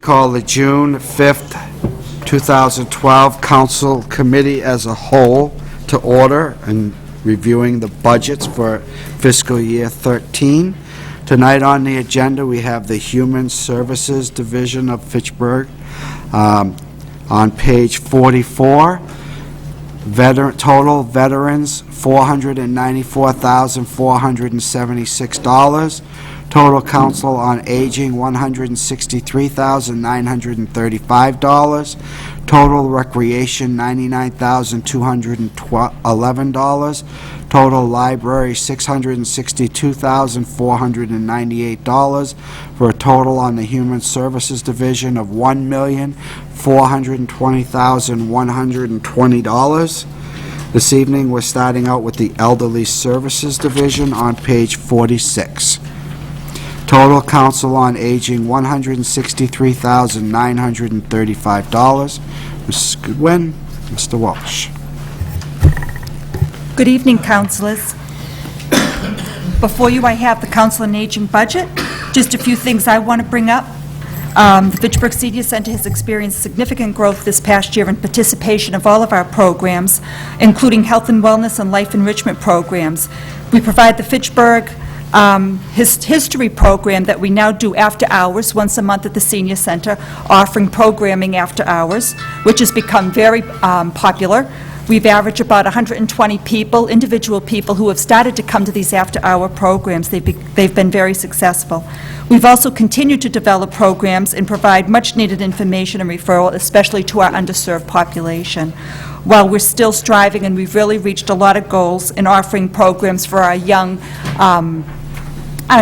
call the June 5th, 2012 Council Committee as a whole to order and reviewing the budgets for fiscal year 13. Tonight on the agenda, we have the Human Services Division of Fitchburg. On page 44, total veterans, $494,476. Total Council on Aging, $163,935. Total Recreation, $99,211. Total Library, $662,498, for a total on the Human Services Division of $1,420,120. This evening, we're starting out with the Elderly Services Division on page 46. Total Council on Aging, $163,935. Mrs. Goodwin, Mr. Walsh. Good evening, councilors. Before you, I have the Council on Aging budget. Just a few things I want to bring up. The Fitchburg Senior Center has experienced significant growth this past year in participation of all of our programs, including health and wellness and life enrichment programs. We provide the Fitchburg history program that we now do after hours, once a month at the Senior Center, offering programming after hours, which has become very popular. We've averaged about 120 people, individual people, who have started to come to these after-hour programs. They've been very successful. We've also continued to develop programs and provide much-needed information and referral, especially to our underserved population. While we're still striving, and we've really reached a lot of goals in offering programs for our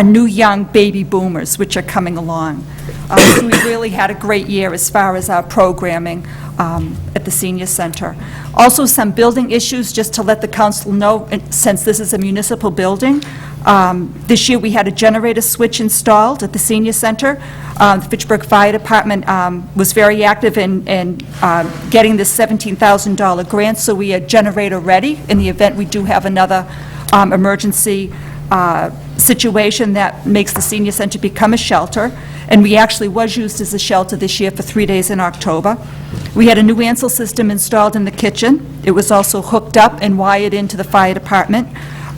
new young baby boomers, which are coming along. So we really had a great year as far as our programming at the Senior Center. Also, some building issues, just to let the council know, since this is a municipal building. This year we had a generator switch installed at the Senior Center. The Fitchburg Fire Department was very active in getting this $17,000 grant, so we are generator ready in the event we do have another emergency situation that makes the Senior Center become a shelter. And we actually was used as a shelter this year for 3 days in October. We had a new Ansel system installed in the kitchen. It was also hooked up and wired into the fire department.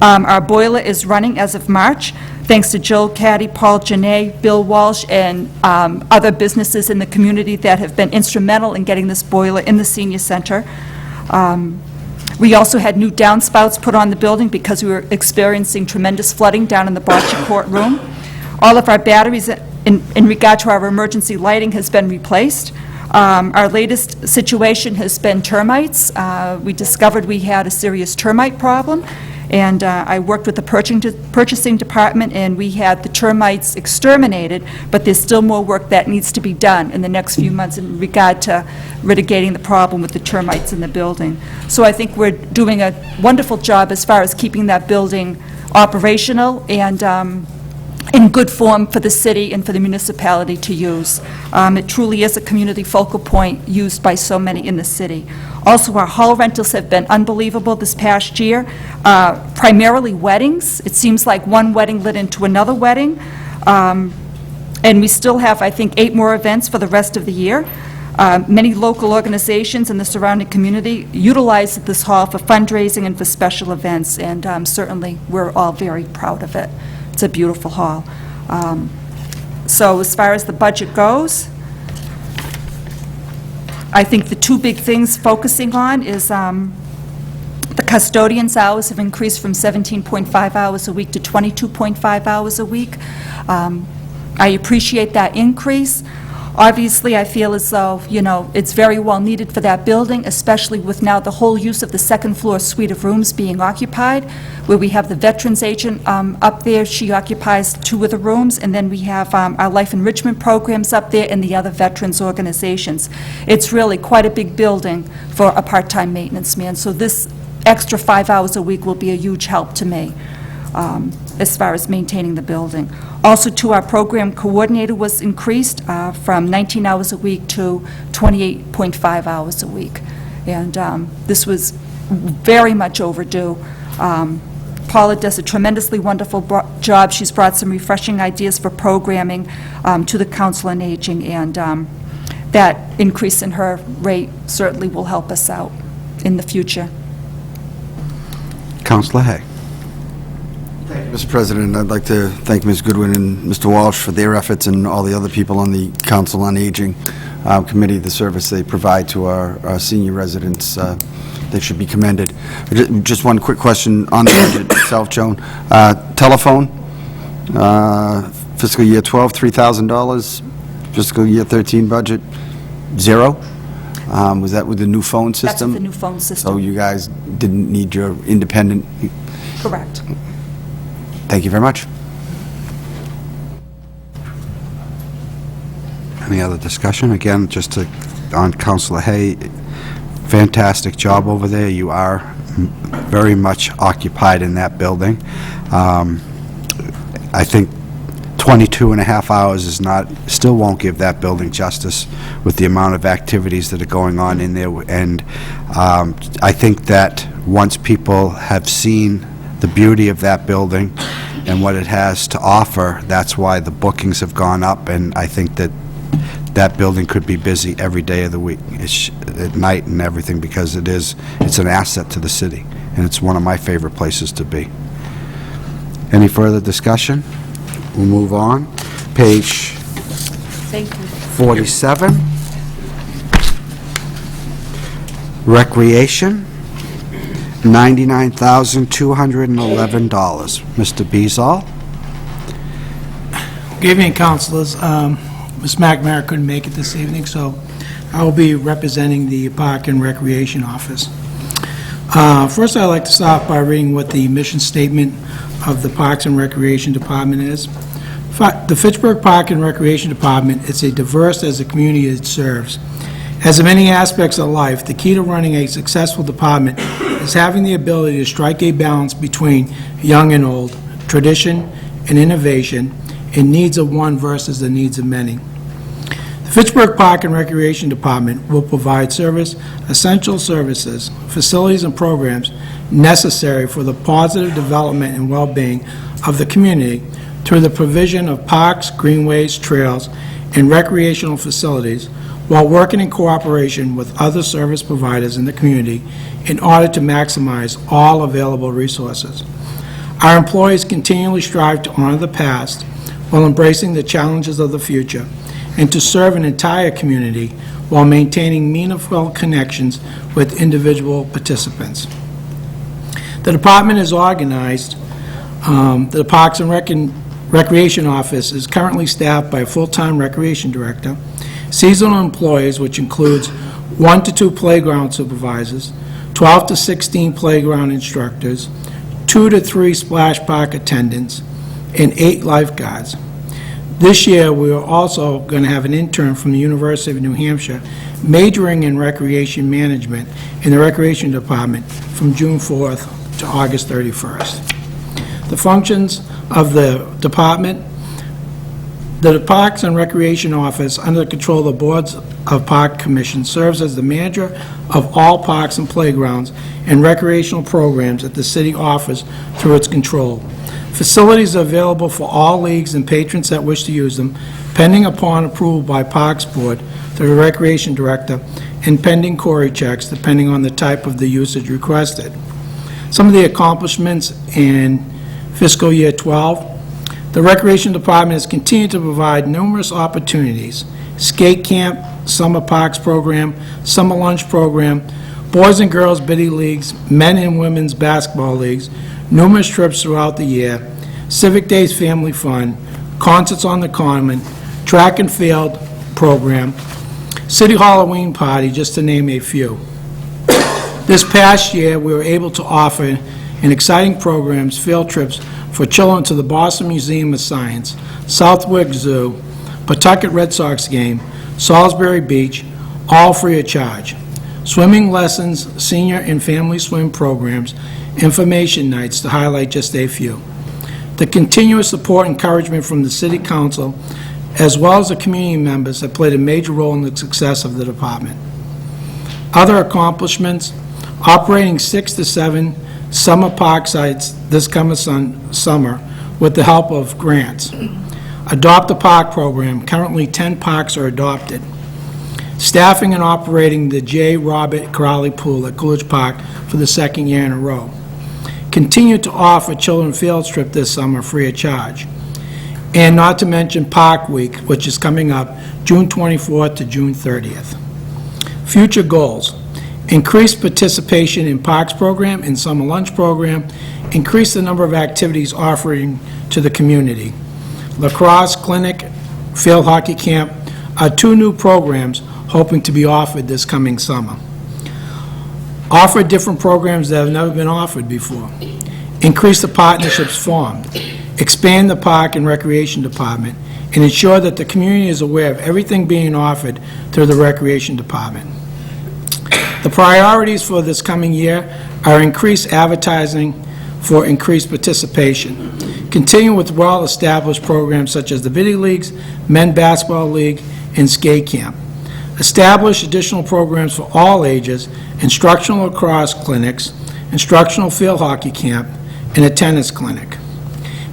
Our boiler is running as of March, thanks to Joel Caddy, Paul Janae, Bill Walsh, and other businesses in the community that have been instrumental in getting this boiler in the Senior Center. We also had new downspouts put on the building because we were experiencing tremendous flooding down in the bocce courtroom. All of our batteries in regard to our emergency lighting has been replaced. Our latest situation has been termites. We discovered we had a serious termite problem, and I worked with the purchasing department, and we had the termites exterminated, but there's still more work that needs to be done in the next few months in regard to mitigating the problem with the termites in the building. So I think we're doing a wonderful job as far as keeping that building operational and in good form for the city and for the municipality to use. It truly is a community focal point used by so many in the city. Also, our hall rentals have been unbelievable this past year, primarily weddings. It seems like one wedding led into another wedding, and we still have, I think, 8 more events for the rest of the year. Many local organizations in the surrounding community utilize this hall for fundraising and for special events, and certainly we're all very proud of it. It's a beautiful hall. So as far as the budget goes, I think the 2 big things focusing on is the custodian's hours have increased from 17.5 hours a week to 22.5 hours a week. I appreciate that increase. Obviously, I feel as though, it's very well needed for that building, especially with now the whole use of the second-floor suite of rooms being occupied, where we have the veterans agent up there. She occupies 2 of the rooms, and then we have our life enrichment programs up there and the other veterans organizations. It's really quite a big building for a part-time maintenance man, so this extra 5 hours a week will be a huge help to me as far as maintaining the building. Also, too, our program coordinator was increased from 19 hours a week to 28.5 hours a week. And this was very much overdue. Paula does a tremendously wonderful job. She's brought some refreshing ideas for programming to the Council on Aging, and that increase in her rate certainly will help us out in the future. Councilor Hay. Mr. President, I'd like to thank Ms. Goodwin and Mr. Walsh for their efforts and all the other people on the Council on Aging Committee, the service they provide to our senior residents. They should be commended. Just one quick question on the budget itself, Joan. Telephone, fiscal year 12, $3,000. Fiscal year 13 budget, $0. Was that with the new phone system? That's with the new phone system. So you guys didn't need your independent... Correct. Thank you very much. Any other discussion? Again, on Councilor Hay, fantastic job over there. You are very much occupied in that building. I think 22 and a half hours still won't give that building justice with the amount of activities that are going on in there. And I think that once people have seen the beauty of that building and what it has to offer, that's why the bookings have gone up, and I think that that building could be busy every day of the week, at night and everything, because it's an asset to the city, and it's one of my favorite places to be. Any further discussion? We'll move on. Page Thank you. 47. Recreation, $99,211. Mr. Beazall? Good evening, councilors. Ms. McNamara couldn't make it this evening, so I will be representing the Park and Recreation Office. First, I'd like to start by reading what the mission statement of the Parks and Recreation Department is. The Fitchburg Park and Recreation Department is as diverse as the community it serves. As in many aspects of life, the key to running a successful department is having the ability to strike a balance between young and old, tradition and innovation, and needs of one versus the needs of many. The Fitchburg Park and Recreation Department will provide essential services, facilities, and programs necessary for the positive development and well-being of the community through the provision of parks, greenways, trails, and recreational facilities, while working in cooperation with other service providers in the community in order to maximize all available resources. Our employees continually strive to honor the past while embracing the challenges of the future, and to serve an entire community while maintaining meaningful connections with individual participants. The department is organized. The Parks and Recreation Office is currently staffed by a full-time recreation director, seasonal employees, which includes 1 to 2 playground supervisors, 12 to 16 playground instructors, 2 to 3 splash park attendants, and 8 lifeguards. This year, we are also going to have an intern from the University of New Hampshire majoring in recreation management in the Recreation Department from June 4th to August 31st. The functions of the department: the Parks and Recreation Office, under the control of the Boards of Park Commission, serves as the manager of all parks and playgrounds and recreational programs that the city offers through its control. Facilities are available for all leagues and patrons that wish to use them, pending upon approval by Parks Board through the Recreation Director, and pending query checks, depending on the type of the usage requested. Some of the accomplishments in fiscal year 12: the Recreation Department has continued to provide numerous opportunities: skate camp, summer parks program, summer lunch program, boys and girls biddy leagues, men and women's basketball leagues, numerous trips throughout the year, Civic Days family fun, concerts on the Common, track and field program, City Halloween party, just to name a few. This past year, we were able to offer an exciting programs, field trips for children to the Boston Museum of Science, Southwick Zoo, Pawtucket Red Sox game, Salisbury Beach, all free of charge. Swimming lessons, senior and family swim programs, information nights, to highlight just a few. The continuous support and encouragement from the City Council, as well as the community members, have played a major role in the success of the department. Other accomplishments: operating 6 to 7 summer park sites this coming summer with the help of grants. Adopt a Park program. Currently, 10 parks are adopted. Staffing and operating the J. Robert Crowley Pool at Coolidge Park for the second year in a row. Continue to offer children field trip this summer free of charge. And not to mention Park Week, which is coming up June 24th to June 30th. Future goals: increase participation in Parks program and summer lunch program, increase the number of activities offering to the community. Lacrosse clinic, field hockey camp are 2 new programs hoping to be offered this coming summer. Offer different programs that have never been offered before. Increase the partnerships formed. Expand the Park and Recreation Department, and ensure that the community is aware of everything being offered through the Recreation Department. The priorities for this coming year are increased advertising for increased participation. Continue with well-established programs such as the Biddy Leagues, Men Basketball League, and Skate Camp. Establish additional programs for all ages, instructional lacrosse clinics, instructional field hockey camp, and a tennis clinic.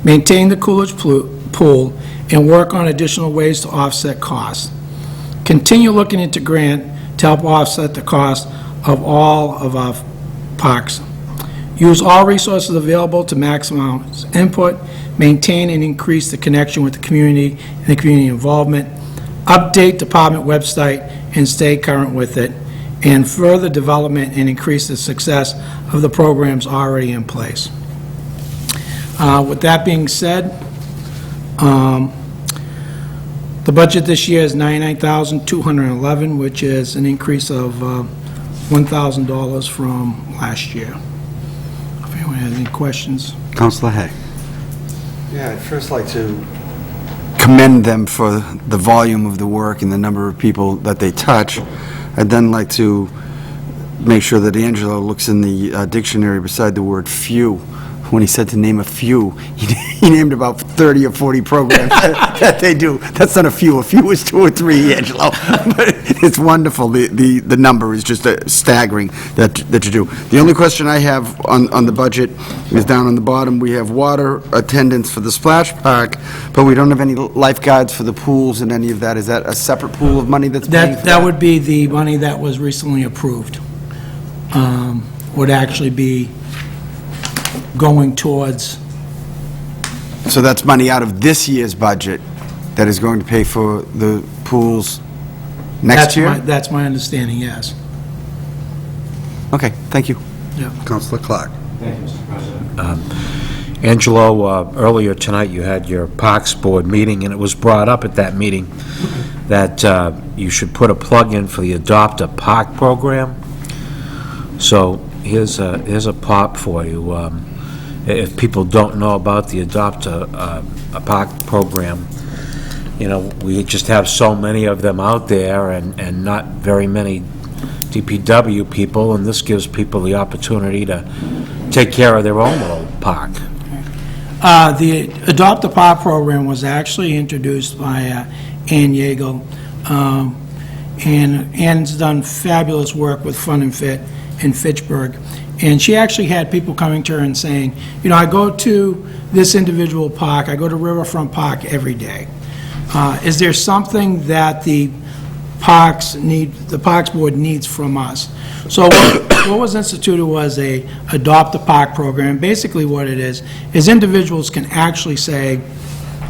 Maintain the Coolidge Pool and work on additional ways to offset costs. Continue looking into grant to help offset the cost of all of our parks. Use all resources available to maximize input, maintain and increase the connection with the community and the community involvement, update department website and stay current with it, and further development and increase the success of the programs already in place. With that being said, the budget this year is $99,211, which is an increase of $1,000 from last year. If anyone has any questions. Councilor Hay. Yeah, I'd first like to commend them for the volume of the work and the number of people that they touch. I'd then like to make sure that Angelo looks in the dictionary beside the word few. When he said to name a few, he named about 30 or 40 programs that they do. That's not a few. A few is 2 or 3, Angelo. But it's wonderful. The number is just staggering that you do. The only question I have on the budget is down on the bottom. We have water attendance for the splash park, but we don't have any lifeguards for the pools and any of that. Is that a separate pool of money that's paying for That would be the money that was recently approved. Would actually be going towards. So that's money out of this year's budget that is going to pay for the pools next year? That's my understanding, yes. Okay, thank you. Yeah. Councilor Clark. Thank you, Mr. President. Angelo, earlier tonight you had your Parks Board meeting, and it was brought up at that meeting that you should put a plug in for the Adopt a Park program. So here's a pop for you. If people don't know about the Adopt a Park program, you know, we just have so many of them out there and not very many DPW people, and this gives people the opportunity to take care of their own little park. The Adopt a Park program was actually introduced by Ann Yeagle, and Ann's done fabulous work with Fun and Fit in Fitchburg. And she actually had people coming to her and saying, you know, I go to this individual park, I go to Riverfront Park every day. Is there something that the Parks Board needs from us? So what was instituted was a Adopt a Park program. Basically what it is individuals can actually say,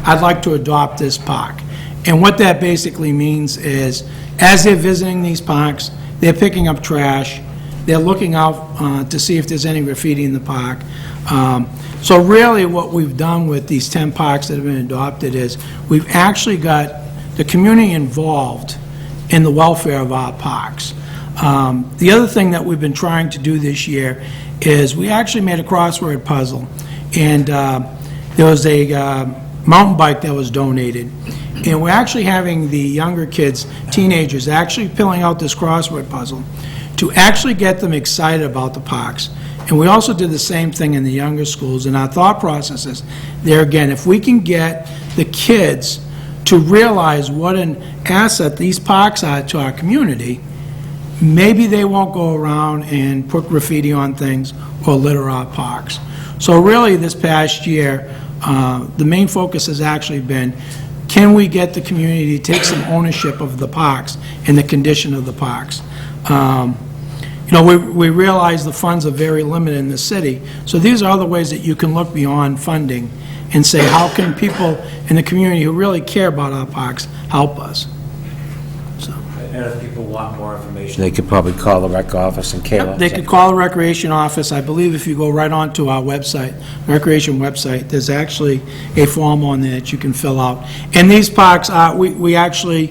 I'd like to adopt this park. And what that basically means is, as they're visiting these parks, they're picking up trash, they're looking out to see if there's any graffiti in the park. So really what we've done with these 10 parks that have been adopted is we've actually got the community involved in the welfare of our parks. The other thing that we've been trying to do this year is we actually made a crossword puzzle, and there was a mountain bike that was donated, and we're actually having the younger kids, teenagers, actually filling out this crossword puzzle to actually get them excited about the parks. And we also did the same thing in the younger schools, and our thought process is, there again, if we can get the kids to realize what an asset these parks are to our community, maybe they won't go around and put graffiti on things or litter our parks. So really, this past year, the main focus has actually been, can we get the community to take some ownership of the parks and the condition of the parks? You know, we realize the funds are very limited in the city, so these are other ways that you can look beyond funding and say, how can people in the community who really care about our parks help us? And if people want more information, they could probably call the rec office and Kayla. They could call the Recreation office. I believe if you go right onto our website, Recreation website, there's actually a form on there that you can fill out. And these parks, we actually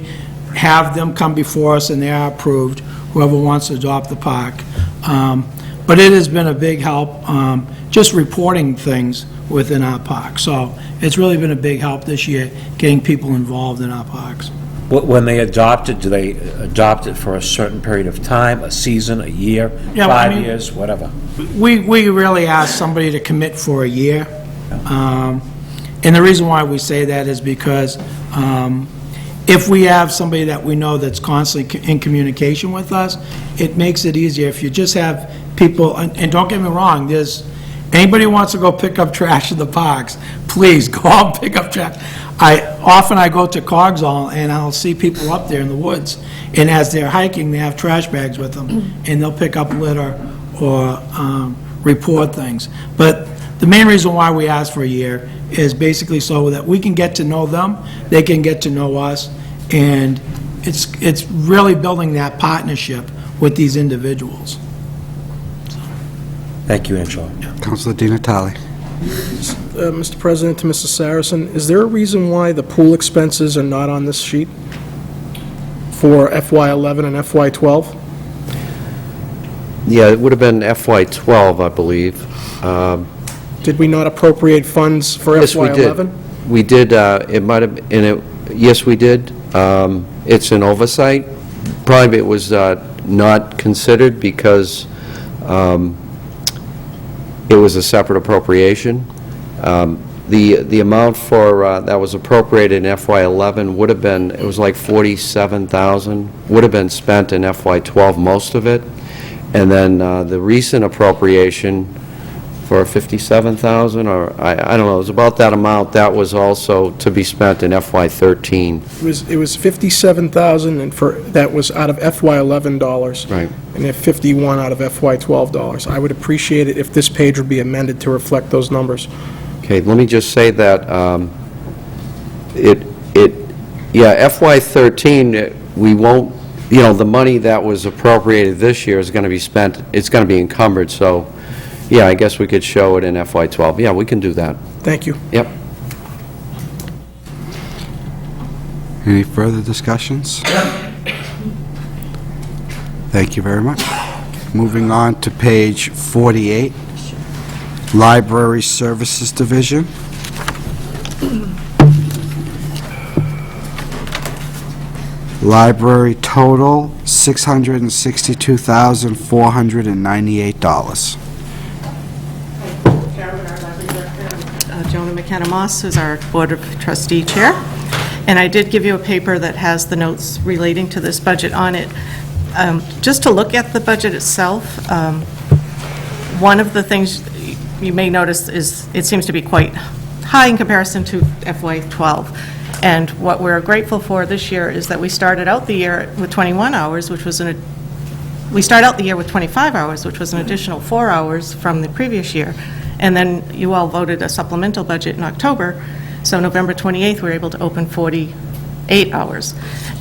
have them come before us, and they are approved, whoever wants to adopt the park. But it has been a big help, just reporting things within our park. So it's really been a big help this year, getting people involved in our parks. When they adopt it, do they adopt it for a certain period of time, a season, a year, Yeah, well, I 5 mean- years, whatever? We really ask somebody to commit for a year. And the reason why we say that is because if we have somebody that we know that's constantly in communication with us, it makes it easier. If you just have people, and don't get me wrong, anybody who wants to go pick up trash in the parks, please go out and pick up trash. Often I go to Cogsall, and I'll see people up there in the woods, and as they're hiking, they have trash bags with them, and they'll pick up litter or report things. But the main reason why we ask for a year is basically so that we can get to know them, they can get to know us, and it's really building that partnership with these individuals. Thank you, Angela. Councilor Di Natale. Mr. President, to Mrs. Saracen, is there a reason why the pool expenses are not on this sheet for FY11 and FY12? Yeah, it would have been FY12, I believe. Did we not appropriate funds for Yes, we did. FY11? We did, it might have, yes, we did. It's an oversight. Probably it was not considered because it was a separate appropriation. The amount for, that was appropriated in FY11 would have been, it was like $47,000, would have been spent in FY12, most of it. And then the recent appropriation for $57,000, or I don't know, it was about that amount, that was also to be spent in FY13. It was $57,000, and that was out of FY11 dollars. Right. And then 51 out of FY12 dollars. I would appreciate it if this page would be amended to reflect those numbers. Okay, let me just say that FY13, we won't, you know, the money that was appropriated this year is going to be spent, it's going to be encumbered, so, yeah, I guess we could show it in FY12. Yeah, we can do that. Thank you. Yep. Any further discussions? Thank you very much. Moving on to page 48, Library Services Division. Library total, $662,498. Jonah McKenna Moss, who's our Board of Trustee Chair. And I did give you a paper that has the notes relating to this budget on it. Just to look at the budget itself, one of the things you may notice is it seems to be quite high in comparison to FY12. And what we're grateful for this year is that we started out the year with 21 hours, which was we start out the year with 25 hours, which was an additional 4 hours from the previous year. And then you all voted a supplemental budget in October, so November 28th, we were able to open 48 hours.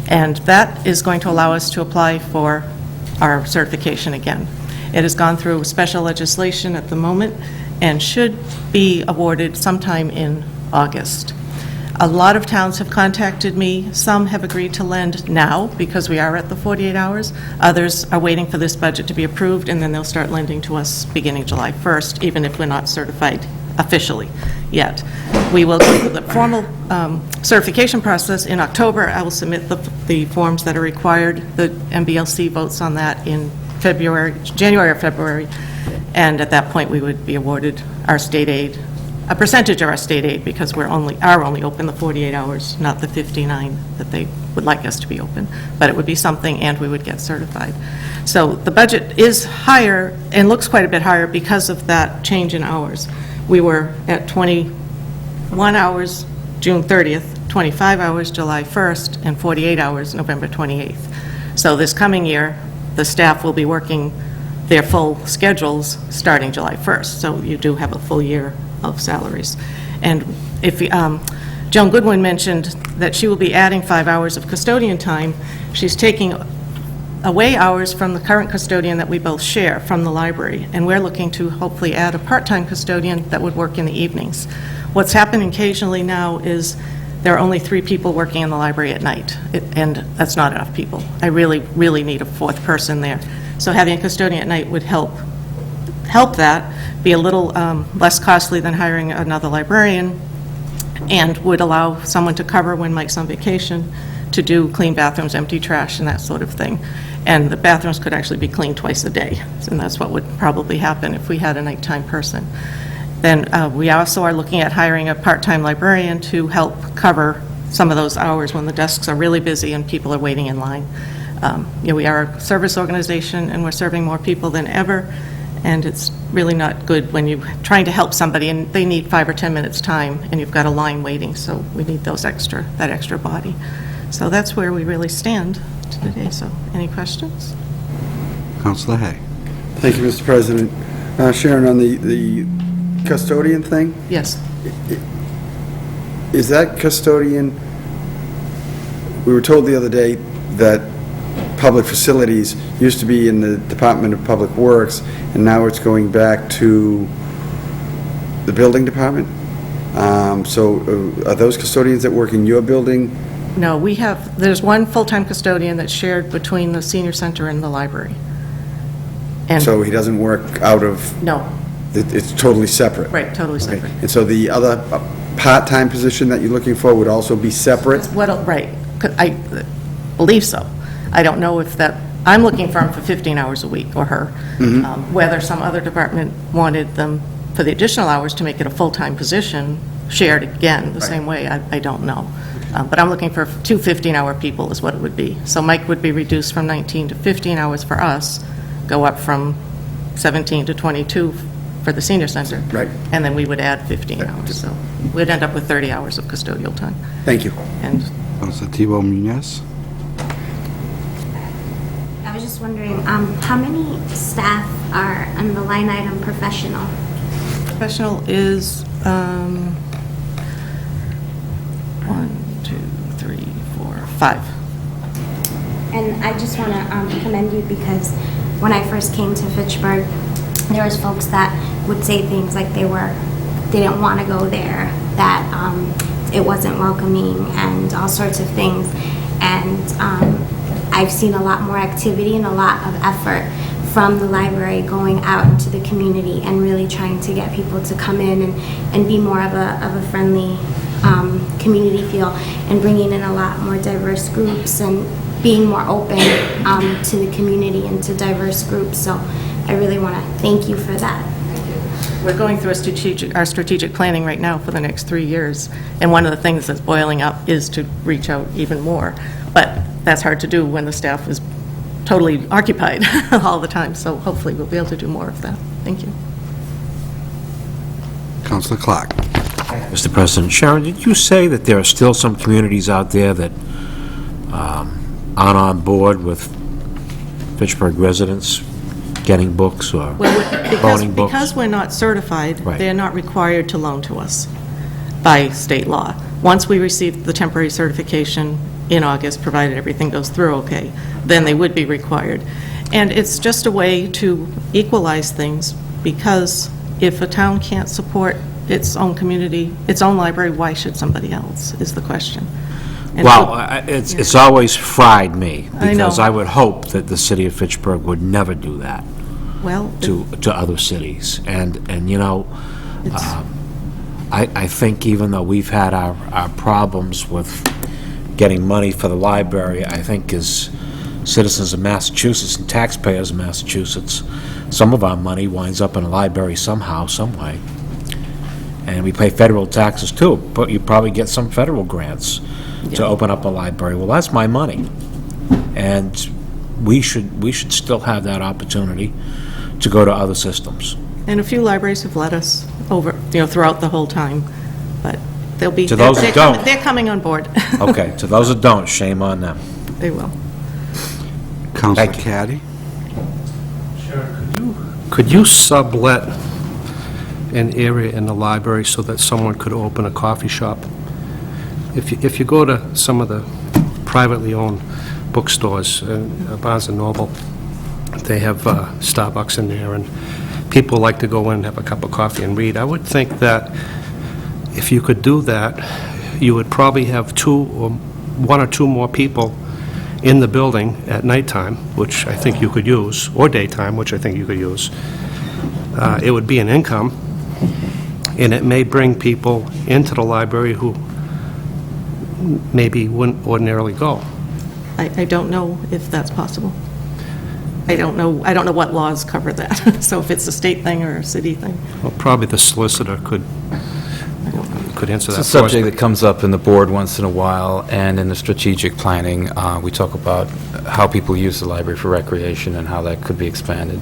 And that is going to allow us to apply for our certification again. It has gone through special legislation at the moment and should be awarded sometime in August. A lot of towns have contacted me. Some have agreed to lend now because we are at the 48 hours. Others are waiting for this budget to be approved, and then they'll start lending to us beginning July 1st, even if we're not certified officially yet. We will go through the formal certification process in October. I will submit the forms that are required. The MBLC votes on that in January or February, and at that point we would be awarded our state aid, a percentage of our state aid, because we're only open the 48 hours, not the 59 that they would like us to be open, but it would be something, and we would get certified. So the budget is higher, and looks quite a bit higher because of that change in hours. We were at 21 hours June 30th, 25 hours July 1st, and 48 hours November 28th. So this coming year, the staff will be working their full schedules starting July 1st. So you do have a full year of salaries. And if Joan Goodwin mentioned that she will be adding 5 hours of custodian time, she's taking away hours from the current custodian that we both share from the library, and we're looking to hopefully add a part-time custodian that would work in the evenings. What's happening occasionally now is there are only 3 people working in the library at night, and that's not enough people. I really, really need a 4th person there. So having a custodian at night would help that, be a little less costly than hiring another librarian, and would allow someone to cover when Mike's on vacation, to do clean bathrooms, empty trash, and that sort of thing. And the bathrooms could actually be cleaned twice a day, and that's what would probably happen if we had a nighttime person. Then we also are looking at hiring a part-time librarian to help cover some of those hours when the desks are really busy and people are waiting in line. We are a service organization, and we're serving more people than ever, and it's really not good when you're trying to help somebody and they need 5 or 10 minutes time, and you've got a line waiting, so we need that extra body. So that's where we really stand today. So any questions? Councilor Hay. Thank you, Mr. President. Sharon, on the custodian thing, Yes. is that custodian, we were told the other day that public facilities used to be in the Department of Public Works, and now it's going back to the building department? So are those custodians that work in your building? No, there's one full-time custodian that's shared between the senior center and the library. And So he doesn't work out of, no, it's totally separate? right, totally Okay. separate. And so the other part-time position that you're looking for would also be separate? Right, I believe so. I don't know if I'm looking for him for 15 hours a week, or her. Whether some other department wanted them for the additional hours to make it a full-time position, shared again the same way, I don't know. But I'm looking for 2 15-hour people is what it would be. So Mike would be reduced from 19 to 15 hours for us, go up from 17 to 22 for the senior center. Right. And then we would add 15 hours. So we'd end up with 30 hours of custodial time. Thank you. And Councilor Thibault-Munoz. I was just wondering, how many staff are on the line item professional? professional is 1, 2, 3, 4, 5. And I just want to commend you, because when I first came to Fitchburg, there was folks that would say things like they didn't want to go there, that it wasn't welcoming, and all sorts of things. And I've seen a lot more activity and a lot of effort from the library going out into the community and really trying to get people to come in and be more of a friendly community feel, and bringing in a lot more diverse groups and being more open to the community and to diverse groups. So I really want to thank you for that. We're going through our strategic planning right now for the next 3 years, and one of the things that's boiling up is to reach out even more. But that's hard to do when the staff is totally occupied all the time, so hopefully we'll be able to do more of that. Thank you. Councilor Clark. Mr. President, Sharon, did you say that there are still some communities out there that aren't on board with Fitchburg residents getting books or loaning books? Because we're not certified, Right. they're not required to loan to us by state law. Once we receive the temporary certification in August, provided everything goes through okay, then they would be required. And it's just a way to equalize things, because if a town can't support its own community, its own library, why should somebody else, is the question. And Well, so- it's always fried me, I know. because I would hope that the city of Fitchburg would never do that Well, to other cities. And you know, it's- I think even though we've had our problems with getting money for the library, I think as citizens of Massachusetts and taxpayers of Massachusetts, some of our money winds up in a library somehow, some way. And we pay federal taxes too, but you probably get some federal grants. to open up a library. Well, that's my money. And we should still have that opportunity to go to other systems. And a few libraries have let us over, throughout the whole time, but they'll be... To those that don't. They're coming on board. Okay, to those that don't, shame on them. They will. Counselor Thank you. Caddy? Could you sublet an area in the library so that someone could open a coffee shop? If you go to some of the privately owned bookstores, Barnes & Noble, they have Starbucks in there, and people like to go in and have a cup of coffee and read. I would think that if you could do that, you would probably have one or two more people in the building at nighttime, which I think you could use, or daytime, which I think you could use. It would be an income, and it may bring people into the library who maybe wouldn't ordinarily go. I don't know if that's possible. I don't know what laws cover that. So if it's a state thing or a city thing. Well, probably the solicitor could answer that It's for a us. subject that comes up in the board once in a while, and in the strategic planning, we talk about how people use the library for recreation and how that could be expanded.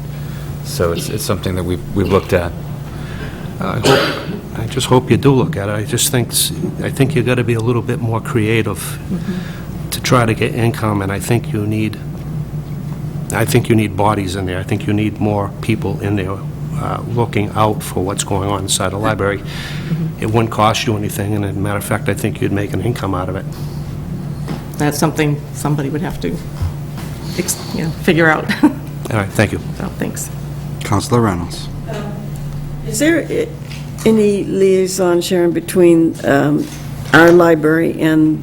So it's something that we've looked at. I just hope you do look at it. I think you got to be a little bit more creative to try to get income, and I think you need bodies in there. I think you need more people in there looking out for what's going on inside the library. It wouldn't cost you anything, and as a matter of fact, I think you'd make an income out of it. That's something somebody would have to, figure out. All right, thank you. So, thanks. Counselor Reynolds? Is there any liaison, Sharon, between our library and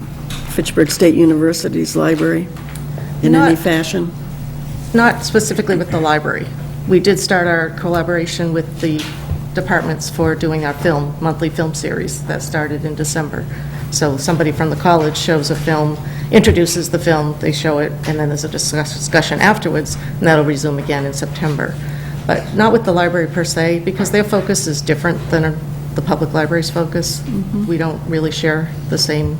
Fitchburg State University's library in any fashion? Not specifically with the library. We did start our collaboration with the departments for doing our monthly film series that started in December. So somebody from the college shows a film, introduces the film, they show it, and then there's a discussion afterwards, and that'll resume again in September. But not with the library per se, because their focus is different than the public library's focus. We don't really share the same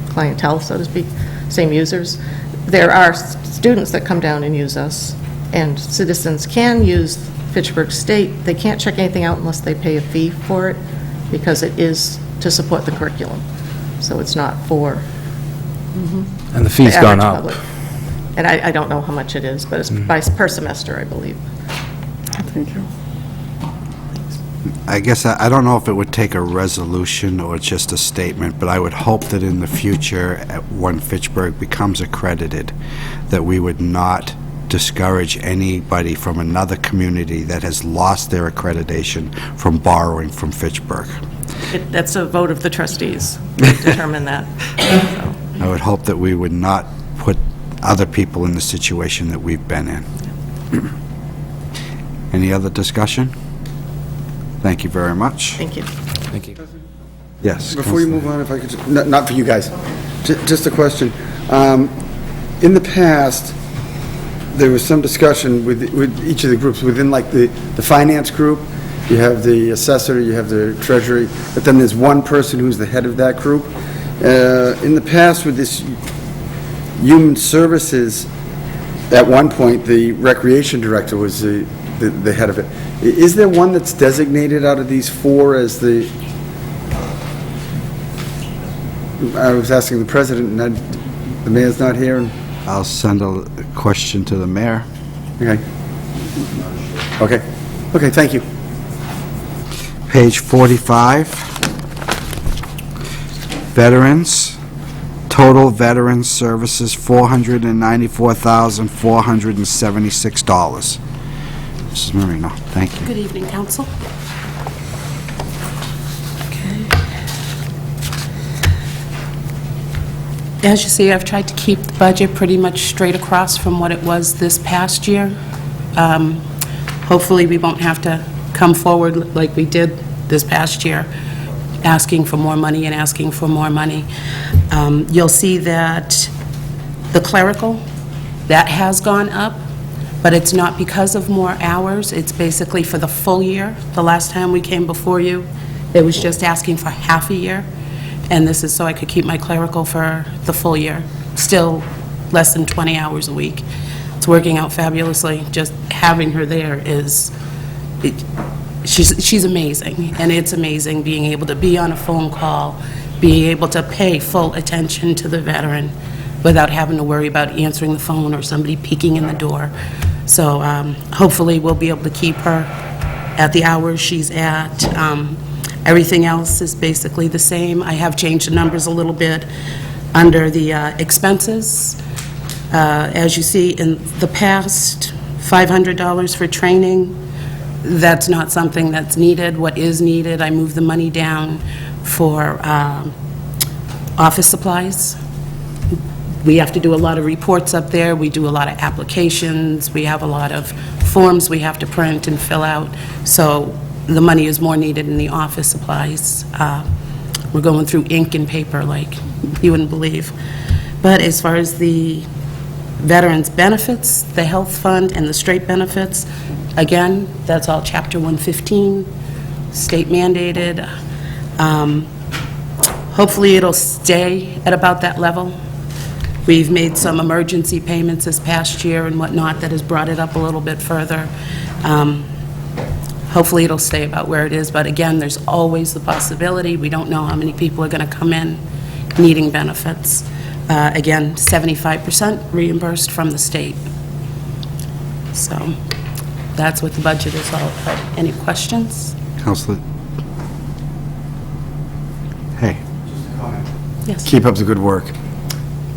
clientele, so to speak, same users. There are students that come down and use us, and citizens can use Fitchburg State. They can't check anything out unless they pay a fee for it, because it is to support the curriculum. So it's not for And the fee's gone up. public. And I don't know how much it is, but it's per semester, I believe. Thank you. I guess I don't know if it would take a resolution or just a statement, but I would hope that in the future, when Fitchburg becomes accredited, that we would not discourage anybody from another community that has lost their accreditation from borrowing from Fitchburg. That's a vote of the trustees to determine that. So, I would hope that we would not put other people in the situation that we've been in. Any other discussion? Thank you very much. thank you. Thank you. Yes. Before you move on, if I could, not for you guys, just a question. In the past, there was some discussion with each of the groups, within like the finance group, you have the assessor, you have the treasury, but then there's one person who's the head of that group. In the past, with this human services, at one point, the recreation director was the head of it. Is there one that's designated out of these four as the... I was asking the president, and the mayor's not here, and... I'll send a question to the mayor. Okay, thank you. Page 45. Veterans. Total veteran services, $494,476. Mrs. Marino, thank you. Good evening, Council. As you see, I've tried to keep the budget pretty much straight across from what it was this past year. Hopefully, we won't have to come forward like we did this past year, asking for more money and asking for more money. You'll see that the clerical, that has gone up, but it's not because of more hours. It's basically for the full year. The last time we came before you, it was just asking for half a year. and this is so I could keep my clerical for the full year. Still less than 20 hours a week. It's working out fabulously. Just having her there is, she's amazing, and it's amazing being able to be on a phone call, being able to pay full attention to the veteran without having to worry about answering the phone or somebody peeking in the door. So hopefully we'll be able to keep her at the hours she's at. Everything else is basically the same. I have changed the numbers a little bit under the expenses. As you see, in the past, $500 for training, that's not something that's needed. What is needed, I moved the money down for office supplies. We have to do a lot of reports up there. We do a lot of applications. We have a lot of forms we have to print and fill out. So the money is more needed in the office supplies. We're going through ink and paper like you wouldn't believe. But as far as the veterans' benefits, the health fund, and the straight benefits, again, that's all Chapter 115, state mandated. Hopefully it'll stay at about that level. We've made some emergency payments this past year and whatnot that has brought it up a little bit further. Hopefully it'll stay about where it is, but again, there's always the possibility. We don't know how many people are going to come in needing benefits. Again, 75% reimbursed from the state. So that's what the budget is all about. Any questions? Counselor? Hey. Yes. Keep up the good work.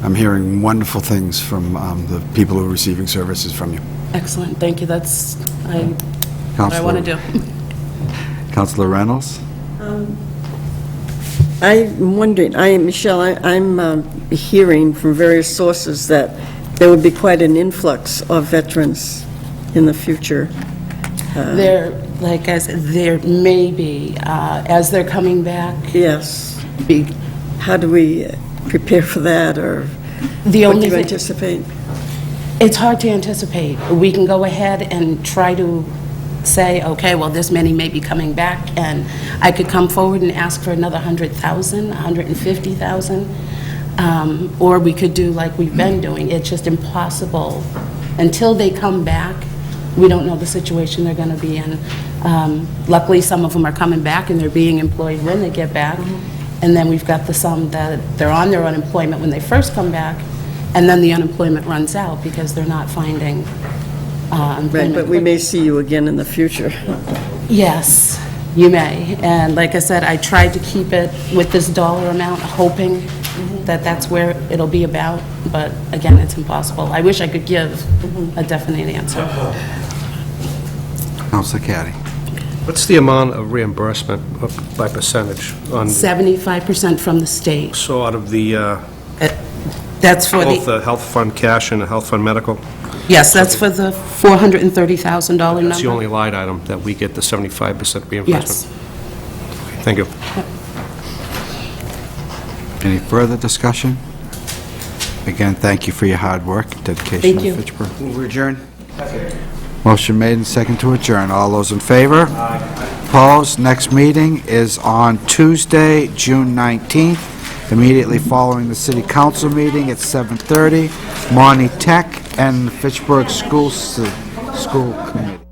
I'm hearing wonderful things from the people who are receiving services from you. Excellent, thank you. That's what I want to do. Counselor Reynolds? I'm wondering, Michelle, I'm hearing from various sources that there would be quite an influx of veterans in the future. There, like I said, there may be, as they're coming back. Yes. Be, How do we prepare for that, or what do you anticipate? It's hard to anticipate. We can go ahead and try to say, okay, well, this many may be coming back, and I could come forward and ask for another 100,000, 150,000, or we could do like we've been doing. It's just impossible. Until they come back, we don't know the situation they're going to be in. Luckily, some of them are coming back, and they're being employed when they get back. And then we've got the some that they're on their unemployment when they first come back, and then the unemployment runs out because they're not finding employment. Right, but we may see you again in the future. Yes, you may. And like I said, I tried to keep it with this dollar amount, hoping that that's where it'll be about, but again, it's impossible. I wish I could give a definite answer. Counselor Caddy? What's the amount of reimbursement by percentage on, 75% from the state. so out of the That's for both the, the health fund cash and the health fund medical? yes, that's for the $430,000 number. That's the only line item that we get the 75% reimbursement? Yes. Thank you. Any further discussion? Again, thank you for your hard work, dedication Thank to you. Fitchburg. Move adjourn. Motion made and second to adjourn. All those in favor? Opposed? Next meeting is on Tuesday, June 19th, immediately following the city council meeting at 7:30, Monty Tech and Fitchburg School Committee.